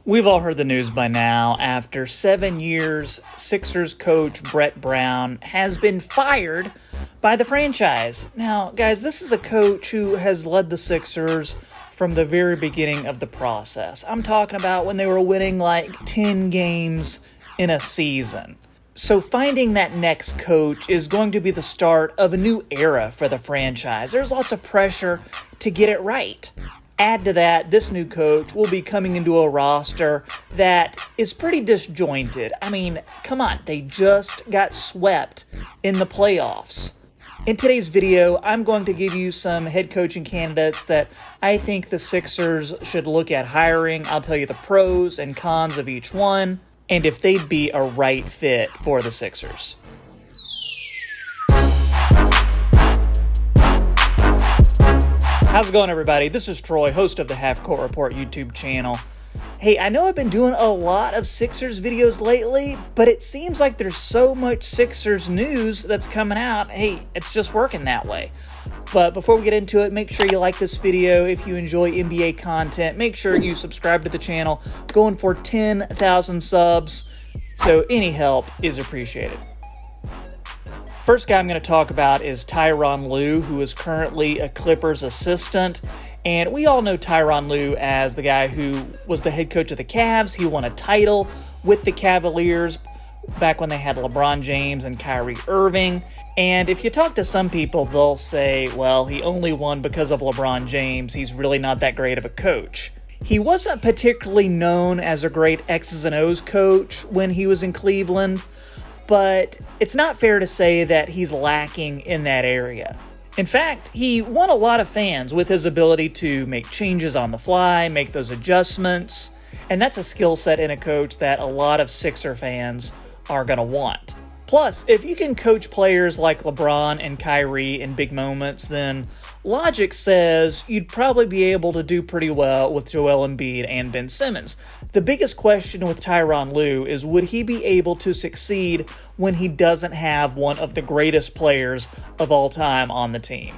We've all heard the news by now. After 7 years, Sixers coach Brett Brown has been fired by the franchise. Now, guys, this is a coach who has led the Sixers from the very beginning of the process. I'm talking about when they were winning like 10 games in a season. So finding that next coach is going to be the start of a new era for the franchise. There's lots of pressure to get it right. Add to that, this new coach will be coming into a roster that is pretty disjointed. I mean, come on, they just got swept in the playoffs. In today's video, I'm going to give you some head coaching candidates that I think the Sixers should look at hiring. I'll tell you the pros and cons of each one, and if they'd be a right fit for the Sixers. How's it going, everybody? This is Troy, host of the Half Court Report YouTube channel. Hey, I know I've been doing a lot of Sixers videos lately, but it seems like there's so much Sixers news that's coming out. Hey, it's just working that way. But before we get into it, make sure you like this video. If you enjoy NBA content, make sure you subscribe to the channel. Going for 10,000 subs, so any help is appreciated. First guy I'm going to talk about is Tyronn Lue, who is currently a Clippers assistant. And we all know Tyronn Lue as the guy who was the head coach of the Cavs. He won a title with the Cavaliers back when they had LeBron James and Kyrie Irving. And if you talk to some people, they'll say, well, he only won because of LeBron James. He's really not that great of a coach. He wasn't particularly known as a great X's and O's coach when he was in Cleveland, but it's not fair to say that he's lacking in that area. In fact, he won a lot of fans with his ability to make changes on the fly, make those adjustments, and that's a skill set in a coach that a lot of Sixer fans are going to want. Plus, if you can coach players like LeBron and Kyrie in big moments, then logic says you'd probably be able to do pretty well with Joel Embiid and Ben Simmons. The biggest question with Tyronn Lue is, would he be able to succeed when he doesn't have one of the greatest players of all time on the team?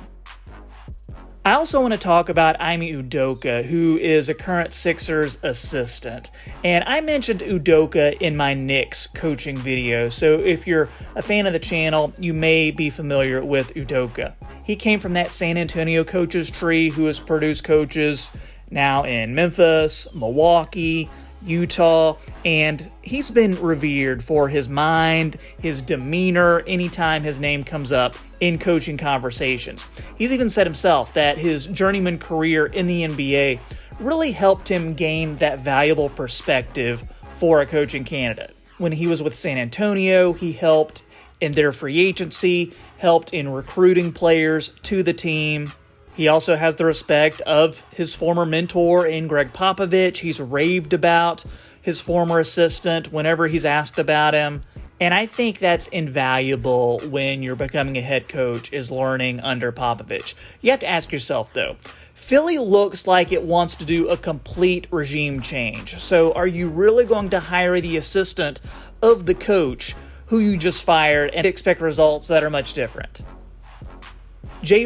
I also want to talk about Ime Udoka, who is a current Sixers assistant. And I mentioned Udoka in my Knicks coaching video, so if you're a fan of the channel, you may be familiar with Udoka. He came from that San Antonio coaches tree who has produced coaches now in Memphis, Milwaukee, Utah, and he's been revered for his mind, his demeanor, anytime his name comes up in coaching conversations. He's even said himself that his journeyman career in the NBA really helped him gain that valuable perspective for a coaching candidate. When he was with San Antonio, he helped in their free agency, helped in recruiting players to the team. He also has the respect of his former mentor in Greg Popovich. He's raved about his former assistant whenever he's asked about him. And I think that's invaluable when you're becoming a head coach, is learning under Popovich. You have to ask yourself, though, Philly looks like it wants to do a complete regime change. So are you really going to hire the assistant of the coach who you just fired and expect results that are much different?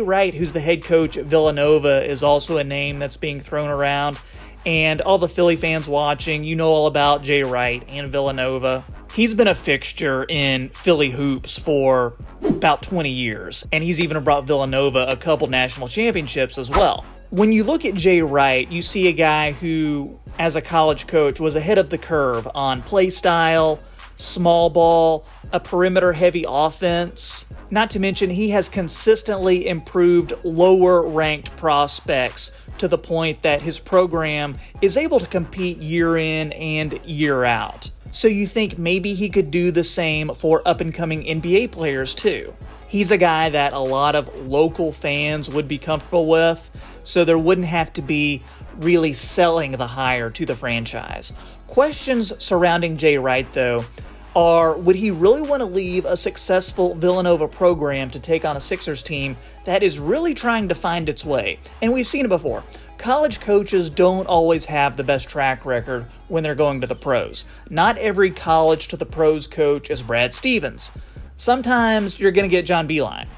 Wright, who's the head coach at Villanova, is also a name that's being thrown around. And all the Philly fans watching, you know all about Wright and Villanova. He's been a fixture in Philly hoops for about 20 years, and he's even brought Villanova a couple national championships as well. When you look at Wright, you see a guy who, as a college coach, was ahead of the curve on play style, small ball, a perimeter-heavy offense. Not to mention, he has consistently improved lower-ranked prospects to the point that his program is able to compete year in and year out. So you think maybe he could do the same for up-and-coming NBA players too. He's a guy that a lot of local fans would be comfortable with, so there wouldn't have to be really selling the hire to the franchise. Questions surrounding Wright, though, are, would he really want to leave a successful Villanova program to take on a Sixers team that is really trying to find its way? And we've seen it before. College coaches don't always have the best track record when they're going to the pros. Not every college to the pros coach is Brad Stevens. Sometimes you're going to get John Beilein.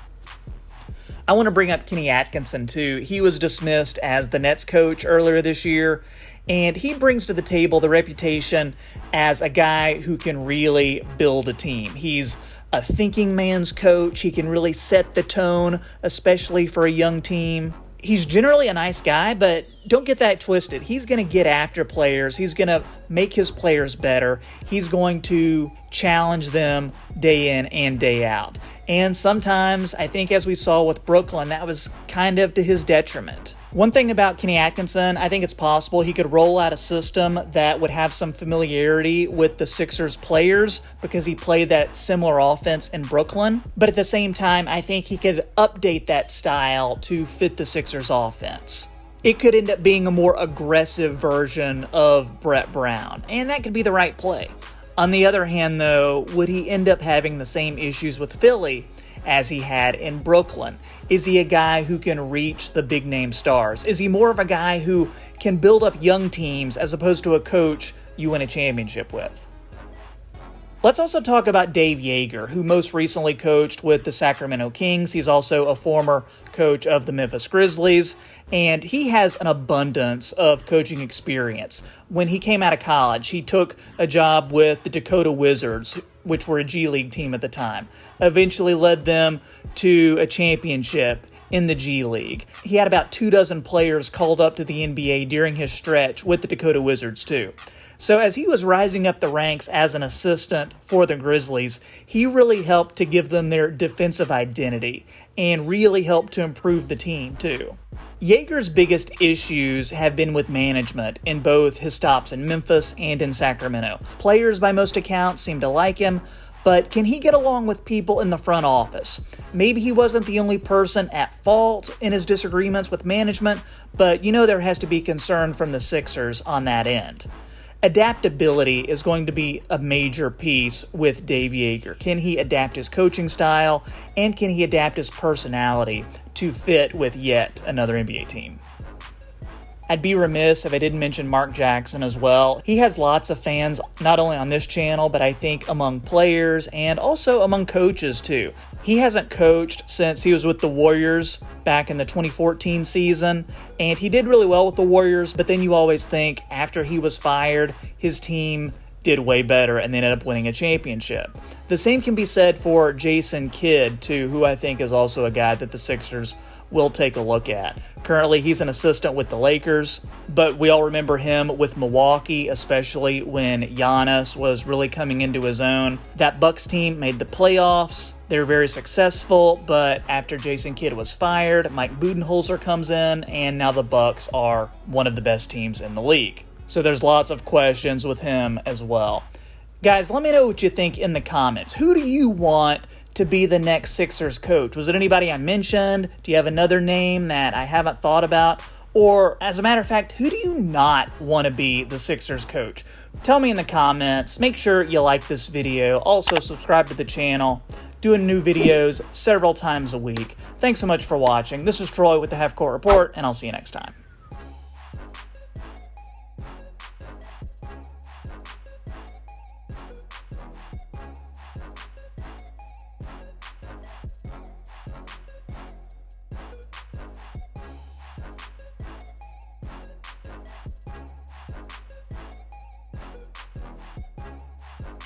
I want to bring up Kenny Atkinson too. He was dismissed as the Nets coach earlier this year, and he brings to the table the reputation as a guy who can really build a team. He's a thinking man's coach. He can really set the tone, especially for a young team. He's generally a nice guy, but don't get that twisted. He's going to get after players. He's going to make his players better. He's going to challenge them day in and day out. And sometimes, I think as we saw with Brooklyn, that was kind of to his detriment. One thing about Kenny Atkinson, I think it's possible he could roll out a system that would have some familiarity with the Sixers players because he played that similar offense in Brooklyn. But at the same time, I think he could update that style to fit the Sixers offense. It could end up being a more aggressive version of Brett Brown, and that could be the right play. On the other hand, though, would he end up having the same issues with Philly as he had in Brooklyn? Is he a guy who can reach the big-name stars? Is he more of a guy who can build up young teams as opposed to a coach you win a championship with? Let's also talk about Dave Joerger, who most recently coached with the Sacramento Kings. He's also a former coach of the Memphis Grizzlies, and he has an abundance of coaching experience. When he came out of college, he took a job with the Dakota Wizards, which were a G League team at the time, eventually led them to a championship in the G League. He had about 24 players called up to the NBA during his stretch with the Dakota Wizards too. So as he was rising up the ranks as an assistant for the Grizzlies, he really helped to give them their defensive identity and really helped to improve the team too. Joerger's biggest issues have been with management in both his stops in Memphis and in Sacramento. Players, by most accounts, seem to like him, but can he get along with people in the front office? Maybe he wasn't the only person at fault in his disagreements with management, but there has to be concern from the Sixers on that end. Adaptability is going to be a major piece with Dave Joerger. Can he adapt his coaching style, and can he adapt his personality to fit with yet another NBA team? I'd be remiss if I didn't mention Mark Jackson as well. He has lots of fans, not only on this channel, but I think among players and also among coaches too. He hasn't coached since he was with the Warriors back in the 2014 season, and he did really well with the Warriors, but then you always think after he was fired, his team did way better and they ended up winning a championship. The same can be said for Jason Kidd too, who I think is also a guy that the Sixers will take a look at. Currently, he's an assistant with the Lakers, but we all remember him with Milwaukee, especially when Giannis was really coming into his own. That Bucks team made the playoffs. They were very successful, but after Jason Kidd was fired, Mike Budenholzer comes in, and now the Bucks are one of the best teams in the league. So there's lots of questions with him as well. Guys, let me know what you think in the comments. Who do you want to be the next Sixers coach? Was it anybody I mentioned? Do you have another name that I haven't thought about? Or, as a matter of fact, who do you not want to be the Sixers coach? Tell me in the comments. Make sure you like this video. Also, subscribe to the channel. Doing new videos several times a week. Thanks so much for watching. This is Troy with the Half Court Report, and I'll see you next time.